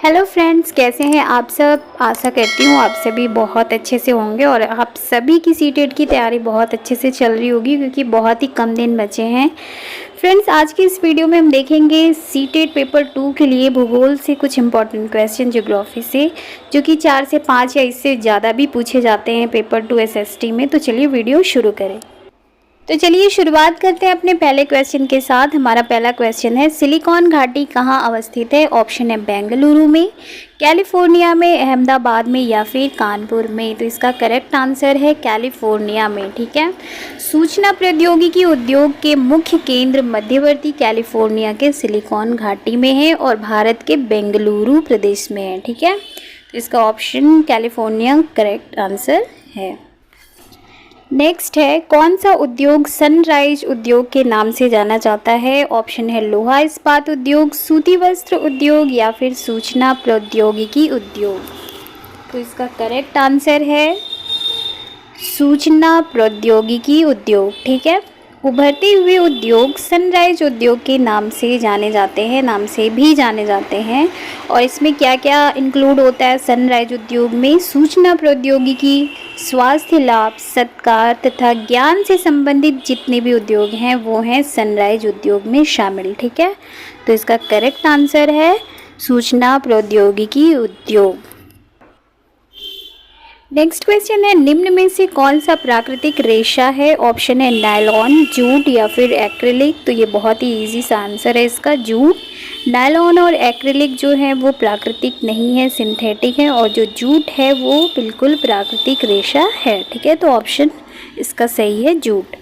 Hello friends, कैसे हैं आप सब। आशा करती हूँ आप सभी बहुत अच्छे से होंगे और आप सभी की सीटेट की तैयारी बहुत अच्छे से चल रही होगी क्योंकि बहुत ही कम दिन बचे हैं। फ्रेंड्स, आज की इस वीडियो में हम देखेंगे सीटेट पेपर 2 के लिए भूगोल से कुछ इंपॉर्टेंट क्वेश्चन ज्योग्राफी से, जो कि 4 से 5 या इससे ज़्यादा भी पूछे जाते हैं पेपर 2 एसएसटी में। तो चलिए वीडियो शुरू करें। तो चलिए शुरुआत करते हैं अपने पहले क्वेश्चन के साथ। हमारा पहला क्वेश्चन है, सिलिकॉन घाटी कहाँ अवस्थित है। ऑप्शन है बेंगलुरु में, कैलिफोर्निया में, अहमदाबाद में या फिर कानपुर में। तो इसका करेक्ट आंसर है कैलिफोर्निया में। ठीक है, सूचना प्रौद्योगिकी उद्योग के मुख्य केंद्र मध्यवर्ती कैलिफोर्निया के सिलिकॉन घाटी में है और भारत के बेंगलुरु प्रदेश में है। ठीक है, तो इसका ऑप्शन कैलिफोर्निया करेक्ट आंसर है। नेक्स्ट है, कौन सा उद्योग सनराइज उद्योग के नाम से जाना जाता है। ऑप्शन है लोहा इस्पात उद्योग, सूती वस्त्र उद्योग या फिर सूचना प्रौद्योगिकी उद्योग। तो इसका करेक्ट आंसर है सूचना प्रौद्योगिकी उद्योग। ठीक है, उभरते हुए उद्योग सनराइज उद्योग के नाम से जाने जाते हैं, नाम से भी जाने जाते हैं। और इसमें क्या क्या इंक्लूड होता है सनराइज उद्योग में, सूचना प्रौद्योगिकी, स्वास्थ्य लाभ, सत्कार तथा ज्ञान से संबंधित जितने भी उद्योग हैं वो हैं सनराइज उद्योग में शामिल। ठीक है, तो इसका करेक्ट आंसर है सूचना प्रौद्योगिकी उद्योग। नेक्स्ट क्वेश्चन है, निम्न में से कौन सा प्राकृतिक रेशा है। ऑप्शन है नायलॉन, जूट या फिर एक्रिलिक। तो ये बहुत ही इजी सा आंसर है इसका, जूट। नायलॉन और एक्रिलिक जो है वो प्राकृतिक नहीं है, सिंथेटिक है, और जो जूट है वो बिल्कुल प्राकृतिक रेशा है। ठीक है, तो ऑप्शन इसका सही है जूट।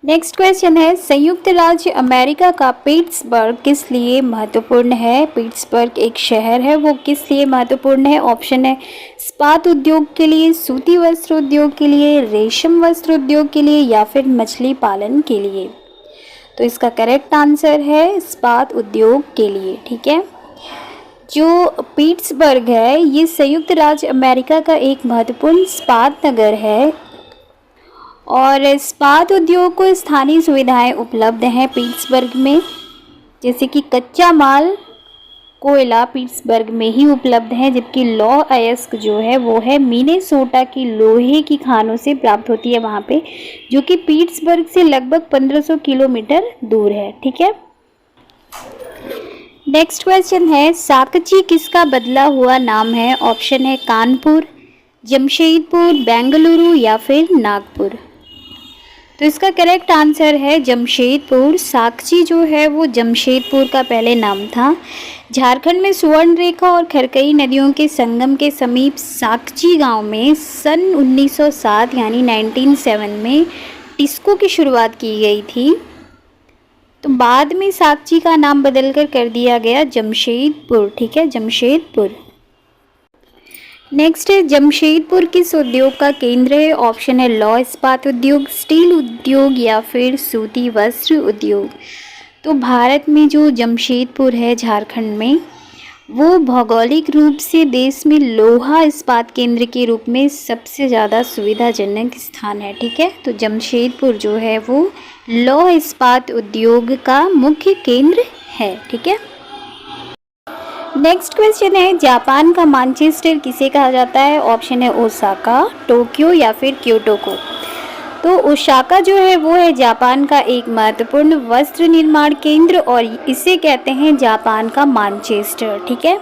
नेक्स्ट क्वेश्चन है, संयुक्त राज्य अमेरिका का पिट्सबर्ग किस लिए महत्वपूर्ण है। पिट्सबर्ग एक शहर है, वो किस लिए महत्वपूर्ण है। ऑप्शन है इस्पात उद्योग के लिए, सूती वस्त्र उद्योग के लिए, रेशम वस्त्र उद्योग के लिए या फिर मछली पालन के लिए। तो इसका करेक्ट आंसर है इस्पात उद्योग के लिए। ठीक है, जो पिट्सबर्ग है ये संयुक्त राज्य अमेरिका का एक महत्वपूर्ण इस्पात नगर है और इस्पात उद्योग को स्थानीय सुविधाएं उपलब्ध हैं पिट्सबर्ग में, जैसे कि कच्चा माल, कोयला पिट्सबर्ग में ही उपलब्ध है, जबकि लौह अयस्क जो है वो है मिनेसोटा की लोहे की खानों से प्राप्त होती है वहाँ पे, जो कि पिट्सबर्ग से लगभग 1500 किलोमीटर दूर है। ठीक है, नेक्स्ट क्वेश्चन है, साकची किसका बदला हुआ नाम है। ऑप्शन है कानपुर, जमशेदपुर, बेंगलुरु या फिर नागपुर। तो इसका करेक्ट आंसर है जमशेदपुर। साकची जो है वो जमशेदपुर का पहले नाम था। झारखंड में सुवर्ण रेखा और खरकई नदियों के संगम के समीप साकची गांव में सन 1907 यानी 1907 में टिस्को की शुरुआत की गई थी। तो बाद में साकची का नाम बदलकर कर दिया गया जमशेदपुर। ठीक है, जमशेदपुर। नेक्स्ट है, जमशेदपुर किस उद्योग का केंद्र है। ऑप्शन है लौह इस्पात उद्योग, स्टील उद्योग या फिर सूती वस्त्र उद्योग। तो भारत में जो जमशेदपुर है झारखंड में, वो भौगोलिक रूप से देश में लोहा इस्पात केंद्र के रूप में सबसे ज़्यादा सुविधाजनक स्थान है। ठीक है, तो जमशेदपुर जो है वो लौह इस्पात उद्योग का मुख्य केंद्र है। ठीक है, नेक्स्ट क्वेश्चन है, जापान का मैनचेस्टर किसे कहा जाता है। ऑप्शन है ओसाका, टोक्यो या फिर क्योटो को। तो ओसाका जो है वो है जापान का एक महत्वपूर्ण वस्त्र निर्माण केंद्र और इसे कहते हैं जापान का मैनचेस्टर। ठीक है,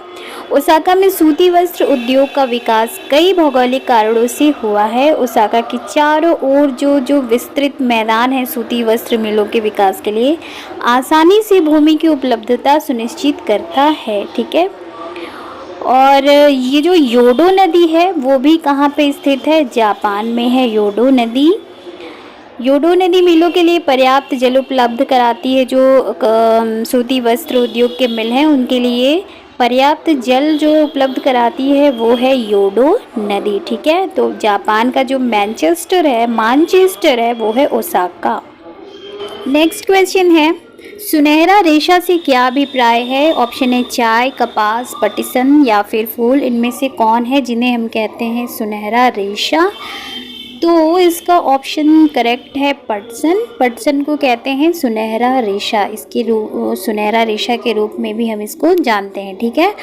ओसाका में सूती वस्त्र उद्योग का विकास कई भौगोलिक कारणों से हुआ है। ओसाका के चारों ओर जो विस्तृत मैदान है सूती वस्त्र मिलों के विकास के लिए आसानी से भूमि की उपलब्धता सुनिश्चित करता है। ठीक है, और ये जो योडो नदी है वो भी कहाँ पे स्थित है, जापान में है योडो नदी। योडो नदी मिलों के लिए पर्याप्त जल उपलब्ध कराती है। जो सूती वस्त्र उद्योग के मिल हैं उनके लिए पर्याप्त जल जो उपलब्ध कराती है वो है योडो नदी। ठीक है, तो जापान का जो मैनचेस्टर है वो है ओसाका। नेक्स्ट क्वेश्चन है, सुनहरा रेशा से क्या अभिप्राय है। ऑप्शन है चाय, कपास, पटिसन या फिर फूल। इनमें से कौन है जिन्हें हम कहते हैं सुनहरा रेशा। तो इसका ऑप्शन करेक्ट है पटसन। पटसन को कहते हैं सुनहरा रेशा, इसके सुनहरा रेशा के रूप में भी हम इसको जानते हैं, ठीक है।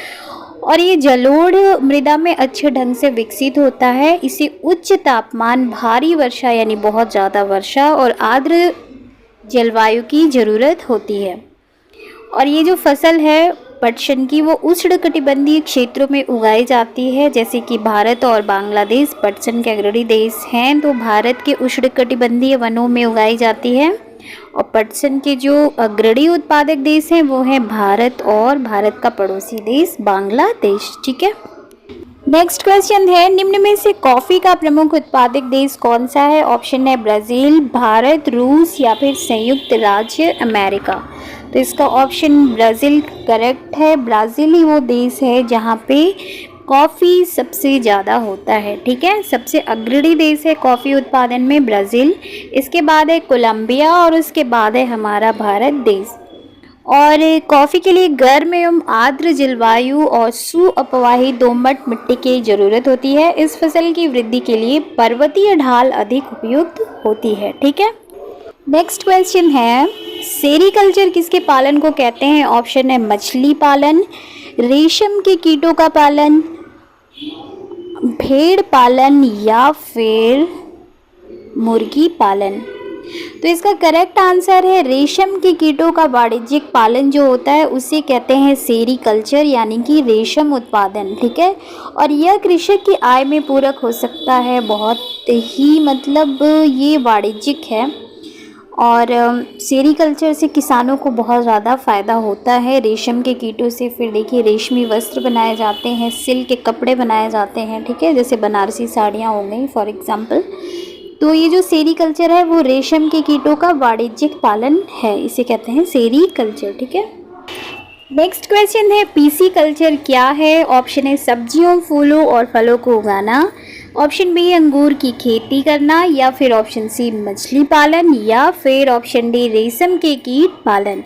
और ये जलोढ़ मृदा में अच्छे ढंग से विकसित होता है। इसे उच्च तापमान, भारी वर्षा यानी बहुत ज़्यादा वर्षा और आर्द्र जलवायु की ज़रूरत होती है। और ये जो फसल है पटसन की वो उष्णकटिबंधीय क्षेत्रों में उगाई जाती है, जैसे कि भारत और बांग्लादेश पटसन के अग्रणी देश हैं। तो भारत के उष्णकटिबंधीय वनों में उगाई जाती है और पटसन के जो अग्रणी उत्पादक देश हैं वो हैं भारत और भारत का पड़ोसी देश बांग्लादेश, ठीक है। नेक्स्ट क्वेश्चन है, निम्न में से कॉफ़ी का प्रमुख उत्पादक देश कौन सा है? ऑप्शन है ब्राज़ील, भारत, रूस या फिर संयुक्त राज्य अमेरिका। तो इसका ऑप्शन ब्राज़ील करेक्ट है। ब्राज़ील ही वो देश है जहाँ पे कॉफ़ी सबसे ज़्यादा होता है, ठीक है। सबसे अग्रणी देश है कॉफ़ी उत्पादन में ब्राज़ील, इसके बाद है कोलंबिया और उसके बाद है हमारा भारत देश। और कॉफ़ी के लिए गर्म एवं आर्द्र जलवायु और सुअपवाही दोमट मिट्टी की ज़रूरत होती है। इस फसल की वृद्धि के लिए पर्वतीय ढाल अधिक उपयुक्त होती है, ठीक है। नेक्स्ट क्वेश्चन है, सेरीकल्चर किसके पालन को कहते हैं? ऑप्शन है मछली पालन, रेशम के कीटों का पालन, भेड़ पालन या फिर मुर्गी पालन। तो इसका करेक्ट आंसर है रेशम के कीटों का वाणिज्यिक पालन जो होता है उसे कहते हैं सेरीकल्चर यानी कि रेशम उत्पादन, ठीक है। और यह कृषक की आय में पूरक हो सकता है, बहुत ही मतलब ये वाणिज्यिक है। और सेरीकल्चर से किसानों को बहुत ज़्यादा फ़ायदा होता है। रेशम के कीटों से फिर देखिए रेशमी वस्त्र बनाए जाते हैं, सिल्क के कपड़े बनाए जाते हैं, ठीक है, जैसे बनारसी साड़ियाँ हो गई फॉर एग्जांपल। तो ये जो सेरीकल्चर है वो रेशम के कीटों का वाणिज्यिक पालन है, इसे कहते हैं सेरीकल्चर, ठीक है। नेक्स्ट क्वेश्चन है, पीसीकल्चर क्या है? ऑप्शन है सब्जियों, फूलों और फलों को उगाना, ऑप्शन बी अंगूर की खेती करना या फिर ऑप्शन सी मछली पालन या फिर ऑप्शन डी रेशम के कीट पालन।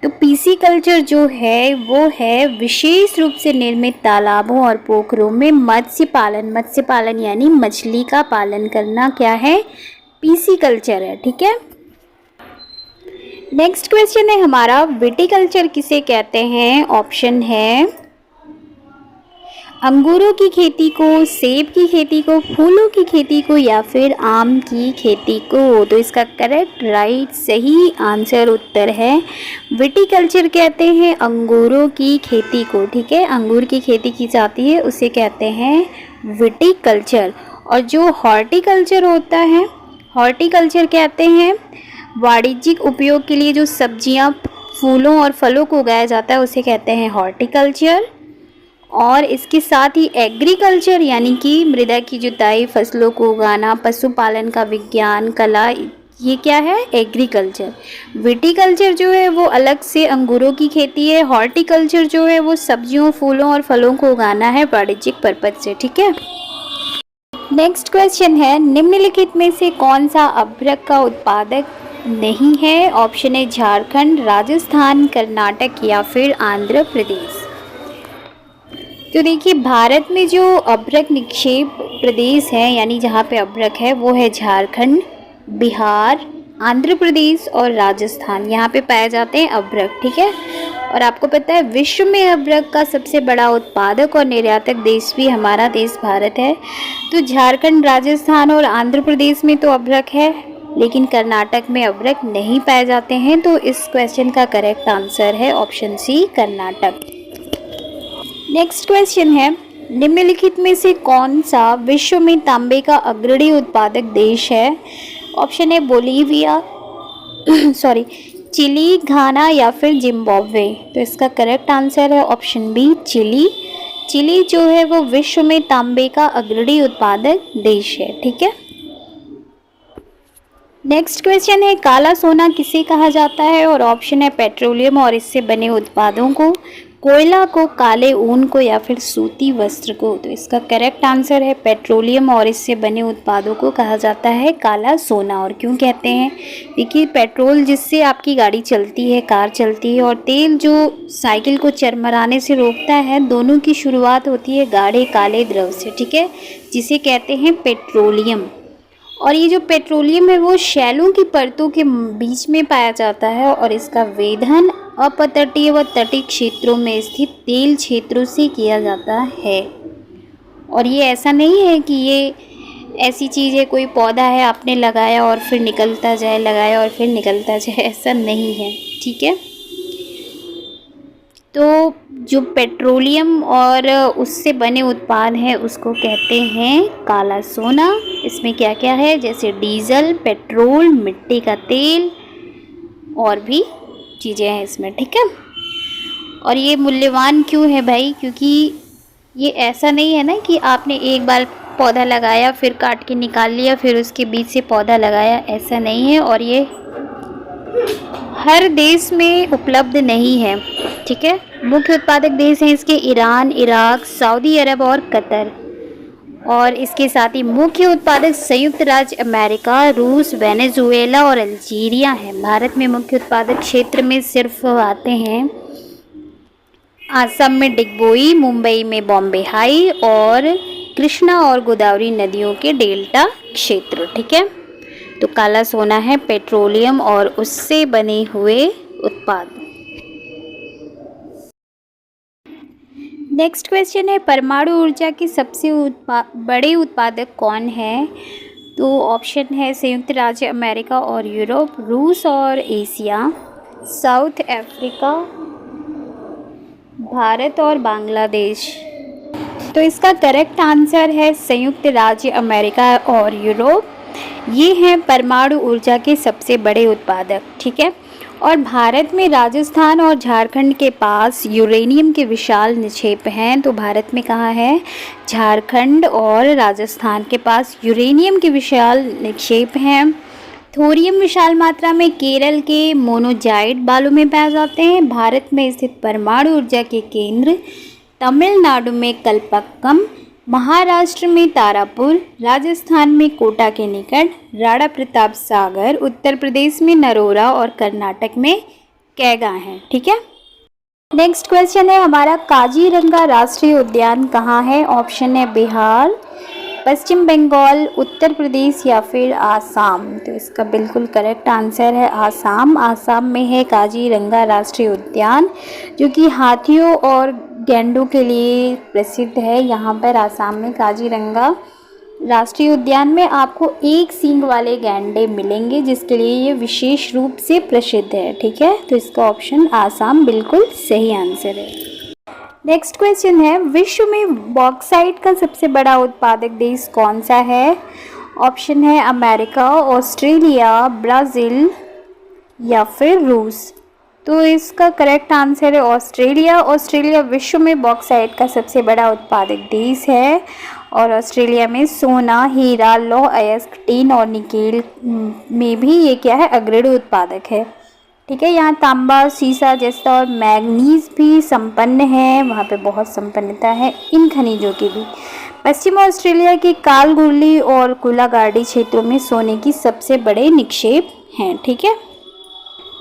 तो पीसीकल्चर जो है वो है विशेष रूप से निर्मित तालाबों और पोखरों में मत्स्य पालन यानी मछली का पालन करना क्या है? पीसीकल्चर है, ठीक है। नेक्स्ट क्वेश्चन है हमारा, विटिकल्चर किसे कहते हैं? ऑप्शन है अंगूरों की खेती को, सेब की खेती को, फूलों की खेती को या फिर आम की खेती को। तो इसका करेक्ट सही आंसर उत्तर है विटिकल्चर कहते हैं अंगूरों की खेती को, ठीक है। अंगूर की खेती की जाती है उसे कहते हैं विटिकल्चर। और जो हॉर्टिकल्चर होता है, हॉर्टिकल्चर कहते हैं वाणिज्यिक उपयोग के लिए जो सब्जियां, फूलों और फलों को उगाया जाता है उसे कहते हैं हॉर्टिकल्चर। और इसके साथ ही एग्रीकल्चर यानी कि मृदा की जुताई, फसलों को उगाना, पशुपालन का विज्ञान, कला, ये क्या है? एग्रीकल्चर। विटिकल्चर जो है वो अलग से अंगूरों की खेती है, हॉर्टिकल्चर जो है वो सब्जियों, फूलों और फलों को उगाना है वाणिज्यिक पर्पज से, ठीक है। नेक्स्ट क्वेश्चन है, निम्नलिखित में से कौन सा अभ्रक का उत्पादक नहीं है? ऑप्शन है झारखंड, राजस्थान, कर्नाटक या फिर आंध्र प्रदेश। तो देखिए भारत में जो अभ्रक निक्षेप प्रदेश है यानी जहाँ पे अभ्रक है वो है झारखंड, बिहार, आंध्र प्रदेश और राजस्थान, यहाँ पे पाए जाते हैं अभ्रक, ठीक है। और आपको पता है विश्व में अभ्रक का सबसे बड़ा उत्पादक और निर्यातक देश भी हमारा देश भारत है। तो झारखंड, राजस्थान और आंध्र प्रदेश में तो अभ्रक है लेकिन कर्नाटक में अभ्रक नहीं पाए जाते हैं। तो इस क्वेश्चन का करेक्ट आंसर है option C Karnataka. Next question है, निम्नलिखित में से कौन सा विश्व में तांबे का अग्रणी उत्पादक देश है? ऑप्शन है बोलीविया चिली, घाना या फिर जिम्बाब्वे। तो इसका करेक्ट आंसर है ऑप्शन बी चिली। चिली जो है वो विश्व में तांबे का अग्रणी उत्पादक देश है, ठीक है। नेक्स्ट क्वेश्चन है, काला सोना किसे कहा जाता है? और ऑप्शन है पेट्रोलियम और इससे बने उत्पादों को, कोयला को, काले ऊन को या फिर सूती वस्त्र को। तो इसका करेक्ट आंसर है पेट्रोलियम और इससे बने उत्पादों को कहा जाता है काला सोना। और क्यों कहते हैं? देखिए पेट्रोल जिससे आपकी गाड़ी चलती है, कार चलती है, और तेल जो साइकिल को चरमराने से रोकता है, दोनों की शुरुआत होती है गाढ़े काले द्रव से, ठीक है, जिसे कहते हैं पेट्रोलियम। और ये जो पेट्रोलियम है वो शैलों की परतों के बीच में पाया जाता है और इसका वेधन अपतटीय व तटीय क्षेत्रों में स्थित तेल क्षेत्रों से किया जाता है। और ये ऐसा नहीं है कि ये ऐसी चीज़ है, कोई पौधा है आपने लगाया और फिर निकलता जाए, लगाया और फिर निकलता जाए, ऐसा नहीं है। ठीक है, तो जो पेट्रोलियम और उससे बने उत्पाद हैं उसको कहते हैं काला सोना। इसमें क्या क्या है, जैसे डीजल, पेट्रोल, मिट्टी का तेल और भी चीज़ें हैं इसमें। ठीक है, और ये मूल्यवान क्यों है भाई, क्योंकि ये ऐसा नहीं है ना कि आपने एक बार पौधा लगाया फिर काट के निकाल लिया फिर उसके बीच से पौधा लगाया, ऐसा नहीं है। और ये हर देश में उपलब्ध नहीं है। ठीक है, मुख्य उत्पादक देश हैं इसके ईरान, इराक, सऊदी अरब और कतर। और इसके साथ ही मुख्य उत्पादक संयुक्त राज्य अमेरिका, रूस, वेनेजुएला और अल्जीरिया हैं। भारत में मुख्य उत्पादक क्षेत्र में सिर्फ आते हैं आसम में डिगबोई, मुंबई में बॉम्बे हाई और कृष्णा और गोदावरी नदियों के डेल्टा क्षेत्र। ठीक है, तो काला सोना है पेट्रोलियम और उससे बने हुए उत्पाद। नेक्स्ट क्वेश्चन है, परमाणु ऊर्जा के सबसे बड़े उत्पादक कौन है? तो ऑप्शन है संयुक्त राज्य अमेरिका और यूरोप, रूस और एशिया, साउथ अफ्रीका, भारत और बांग्लादेश। तो इसका करेक्ट आंसर है संयुक्त राज्य अमेरिका और यूरोप। ये हैं परमाणु ऊर्जा के सबसे बड़े उत्पादक। ठीक है, और भारत में राजस्थान और झारखंड के पास यूरेनियम के विशाल निक्षेप हैं। तो भारत में कहाँ है? झारखंड और राजस्थान के पास यूरेनियम के विशाल निक्षेप हैं। थोरियम विशाल मात्रा में केरल के मोनोजाइट बालू में पाए जाते हैं। भारत में स्थित परमाणु ऊर्जा के केंद्र तमिलनाडु में कल्पक्कम, महाराष्ट्र में तारापुर, राजस्थान में कोटा के निकट राणा प्रताप सागर, उत्तर प्रदेश में नरोरा और कर्नाटक में कैगा है। ठीक है, नेक्स्ट क्वेश्चन है हमारा, काजीरंगा राष्ट्रीय उद्यान कहाँ है? ऑप्शन है बिहार, पश्चिम बंगाल, उत्तर प्रदेश या फिर आसाम। तो इसका बिल्कुल करेक्ट आंसर है आसाम। आसाम में है काजीरंगा राष्ट्रीय उद्यान, जो कि हाथियों और गैंडों के लिए प्रसिद्ध है। यहाँ पर आसाम में काजीरंगा राष्ट्रीय उद्यान में आपको एक सींग वाले गैंडे मिलेंगे, जिसके लिए ये विशेष रूप से प्रसिद्ध है। ठीक है, तो इसका ऑप्शन आसाम बिल्कुल सही आंसर है। नेक्स्ट क्वेश्चन है, विश्व में बॉक्साइट का सबसे बड़ा उत्पादक देश कौन सा है? ऑप्शन है अमेरिका, ऑस्ट्रेलिया, ब्राज़ील या फिर रूस। तो इसका करेक्ट आंसर है ऑस्ट्रेलिया। ऑस्ट्रेलिया विश्व में बॉक्साइट का सबसे बड़ा उत्पादक देश है और ऑस्ट्रेलिया में सोना, हीरा, लौह अयस्क, टीन और निकेल में भी ये क्या है? अग्रणी उत्पादक है। ठीक है, यहाँ तांबा, सीसा जैसा और मैग्नीज भी संपन्न है, वहाँ पे बहुत संपन्नता है इन खनिजों की भी। पश्चिम ऑस्ट्रेलिया के कालगुरली और कुलागार्डी क्षेत्रों में सोने की सबसे बड़े निक्षेप हैं। ठीक है,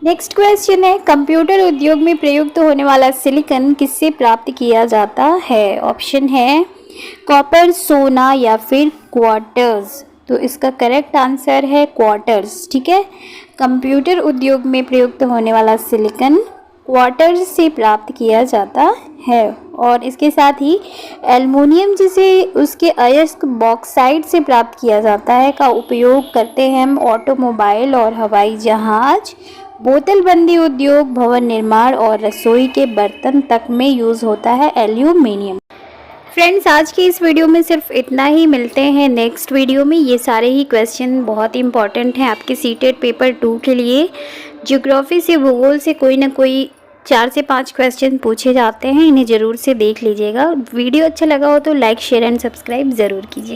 नेक्स्ट क्वेश्चन है, कंप्यूटर उद्योग में प्रयुक्त होने वाला सिलिकॉन किससे प्राप्त किया जाता है? ऑप्शन है कॉपर, सोना या फिर क्वार्ट्ज। तो इसका करेक्ट आंसर है क्वार्ट्ज। ठीक है, कंप्यूटर उद्योग में प्रयुक्त होने वाला सिलिकॉन क्वार्ट्ज से प्राप्त किया जाता है। और इसके साथ ही एल्युमिनियम, जिसे उसके अयस्क बॉक्साइट से प्राप्त किया जाता है, का उपयोग करते हैं हम ऑटोमोबाइल और हवाई जहाज, बोतलबंदी उद्योग, भवन निर्माण और रसोई के बर्तन तक में यूज़ होता है एल्यूमीनियम। फ्रेंड्स, आज की इस वीडियो में सिर्फ इतना ही। मिलते हैं नेक्स्ट वीडियो में। ये सारे ही क्वेश्चन बहुत इंपॉर्टेंट हैं आपके सीटेट पेपर 2 के लिए। ज्योग्राफी से, भूगोल से कोई ना कोई 4 से 5 क्वेश्चन पूछे जाते हैं, इन्हें ज़रूर से देख लीजिएगा। वीडियो अच्छा लगा हो तो लाइक, शेयर एंड सब्सक्राइब ज़रूर कीजिए।